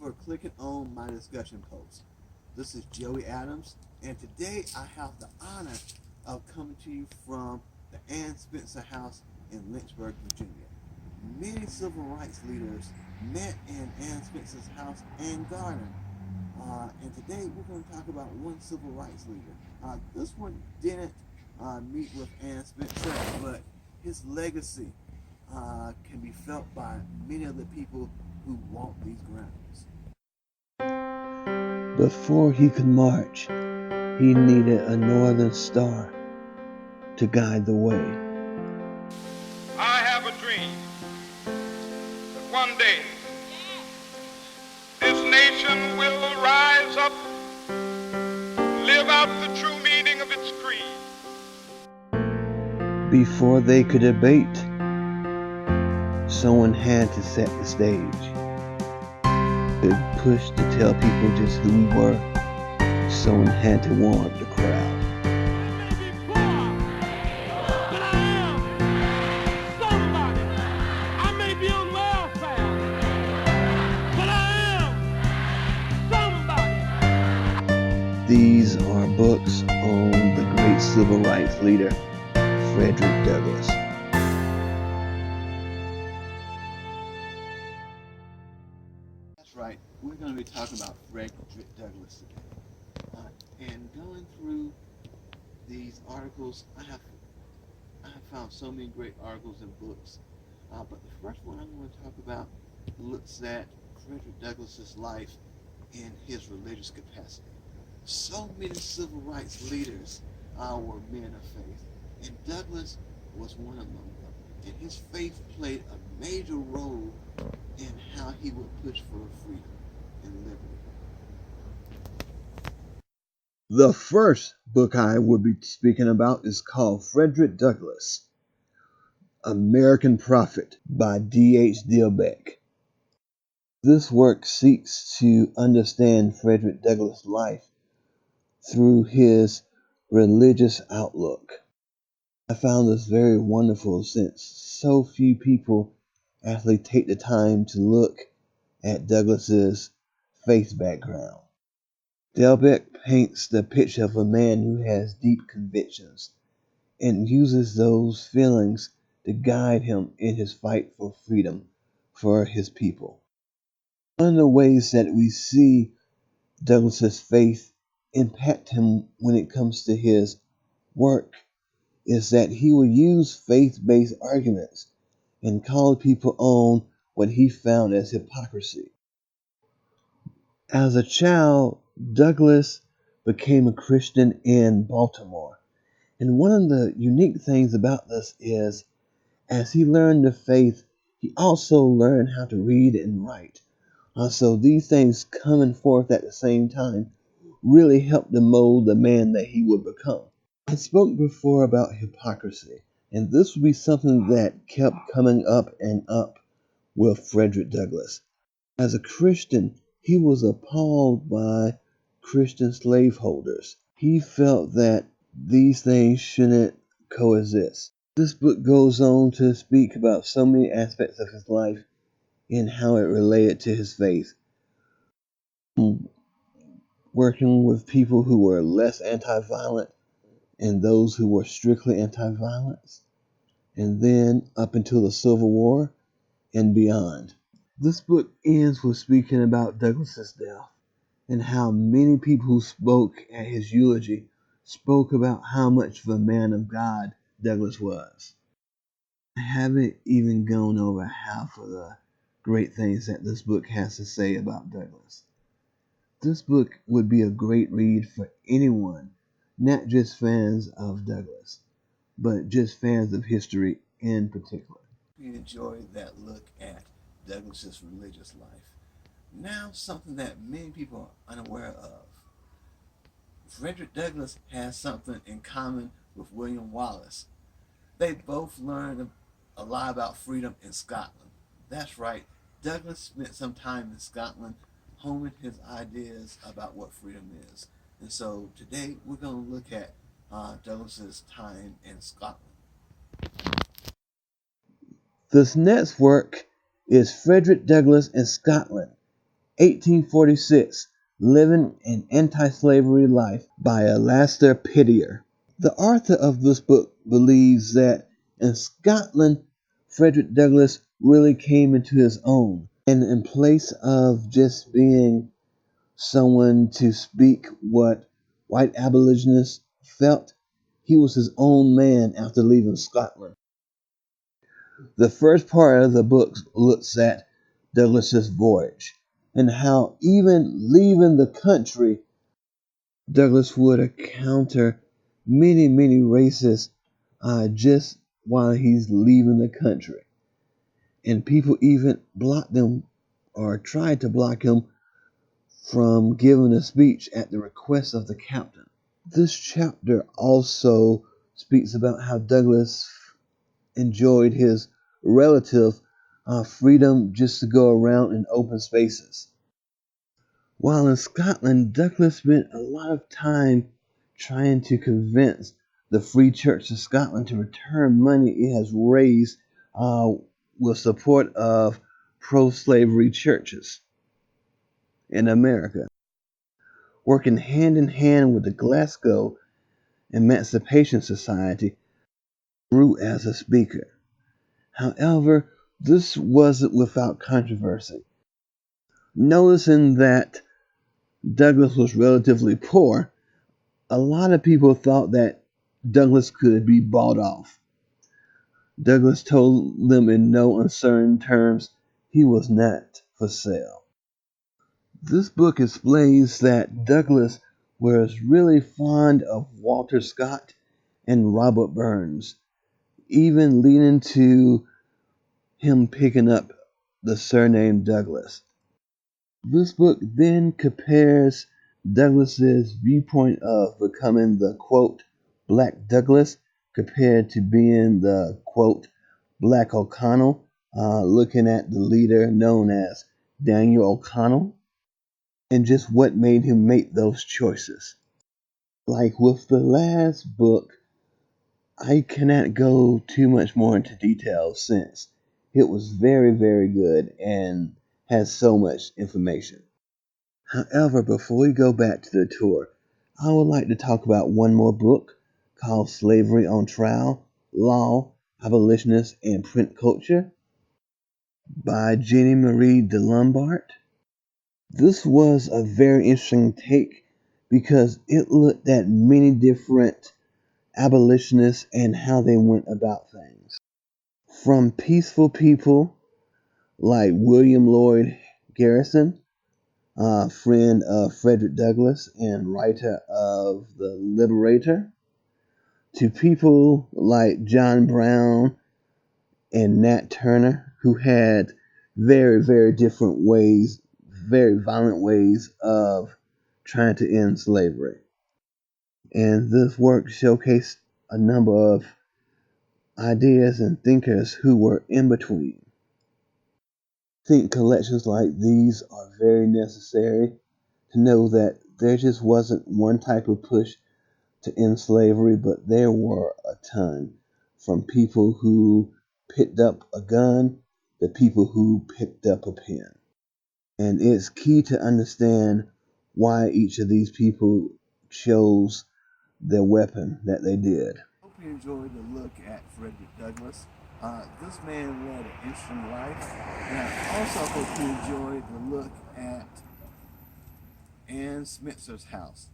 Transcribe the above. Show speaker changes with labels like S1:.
S1: for clicking on my discussion post. This is Joey Adams, and today I have the honor of coming to you from the Ann Spencer House in Lynchburg, Virginia. Many civil rights leaders met in Ann Spencer's house and garden. And today we're going to talk about one civil rights leader. This one didn't meet with Ann Spencer, but his legacy can be felt by many of the people who walk these grounds.
S2: Before he could march, he needed a northern star to guide the way.
S3: I have a dream that one day this nation will rise up, live out the true meaning of its creed.
S2: Before they could debate, someone had to set the stage. Could push to tell people just who we were. Someone had to warm the crowd. These are books on the great civil rights leader, Frederick Douglass.
S1: That's right, we're going to be talking about Frederick Douglass today. And going through these articles, I have found so many great articles and books. But the first one I'm going to talk about looks at Frederick Douglass's life in his religious capacity. So many civil rights leaders were men of faith, and Douglass was one among them. And his faith played a major role in how he would push for freedom and liberty.
S2: The first book I will be speaking about is called Frederick Douglass, American Prophet by D.H. Dilbeck. This work seeks to understand Frederick Douglass' life through his religious outlook. I found this very wonderful since so few people actually take the time to look at Douglass's faith background. Dilbeck paints the picture of a man who has deep convictions and uses those feelings to guide him in his fight for freedom for his people. One of the ways that we see Douglass's faith impact him when it comes to his work is that he would use faith-based arguments and call people on what he found as hypocrisy. As a child, Douglass became a Christian in Baltimore. And one of the unique things about this is, as he learned the faith, he also learned how to read and write. So these things coming forth at the same time really helped to mold the man that he would become. I spoke before about hypocrisy, and this would be something that kept coming up and up with Frederick Douglass. As a Christian, he was appalled by Christian slaveholders. He felt that these things shouldn't coexist. This book goes on to speak about so many aspects of his life and how it related to his faith. Working with people who were less anti-violent and those who were strictly anti-violence, and then up until the Civil War and beyond. This book ends with speaking about Douglass's death and how many people who spoke at his eulogy spoke about how much of a man of God Douglass was. I haven't even gone over half of the great things that this book has to say about Douglass. This book would be a great read for anyone, not just fans of Douglass, but just fans of history in particular.
S1: We enjoyed that look at Douglass's religious life. Now, something that many people are unaware of. Frederick Douglass has something in common with William Wallace. They both learned a lot about freedom in Scotland. That's right, Douglass spent some time in Scotland homing his ideas about what freedom is. And so today we're going to look at Douglass's time in Scotland.
S2: This next work is Frederick Douglass in Scotland, 1846, Living an Anti-Slavery Life by Alastair Pittier. The author of this book believes that in Scotland, Frederick Douglass really came into his own. And in place of just being someone to speak what white abolitionists felt, he was his own man after leaving Scotland. The first part of the book looks at Douglass's voyage and how even leaving the country, Douglass would encounter many racists just while he's leaving the country. And people even blocked him or tried to block him from giving a speech at the request of the captain. This chapter also speaks about how Douglass enjoyed his relative freedom just to go around in open spaces. While in Scotland, Douglass spent a lot of time trying to convince the Free Church of Scotland to return money it has raised with support of pro-slavery churches in America. Working hand in hand with the Glasgow Emancipation Society, grew as a speaker. However, this wasn't without controversy. Noticing that Douglass was relatively poor, a lot of people thought that Douglass could be bought off. Douglass told them in no uncertain terms he was not for sale. This book explains that Douglass was really fond of Walter Scott and Robert Burns, even leading to him picking up the surname Douglass. This book then compares Douglass's viewpoint of becoming the quote Black Douglass compared to being the quote Black O'Connell, looking at the leader known as Daniel O'Connell, and just what made him make those choices. Like with the last book, I cannot go too much more into detail since it was very good and has so much information. However, before we go back to the tour, I would like to talk about one more book called Slavery on Trial, Law, Abolitionists, and Print Culture by Jenny Marie DeLombard. This was a very interesting take because it looked at many different abolitionists and how they went about things. From peaceful people like William Lloyd Garrison, friend of Frederick Douglass and writer of The Liberator, to people like John Brown and Nat Turner, who had very different ways, very violent ways of trying to end slavery. And this work showcased a number of ideas and thinkers who were in between. I think collections like these are very necessary to know that there just wasn't one type of push to end slavery, but there were a ton, from people who picked up a gun to people who picked up a pen. And it's key to understand why each of these people chose the weapon that they did. I hope you enjoyed the look at Frederick Douglass. This man led an interesting life, and I also hope you enjoyed the look at Ann Smitzer's house.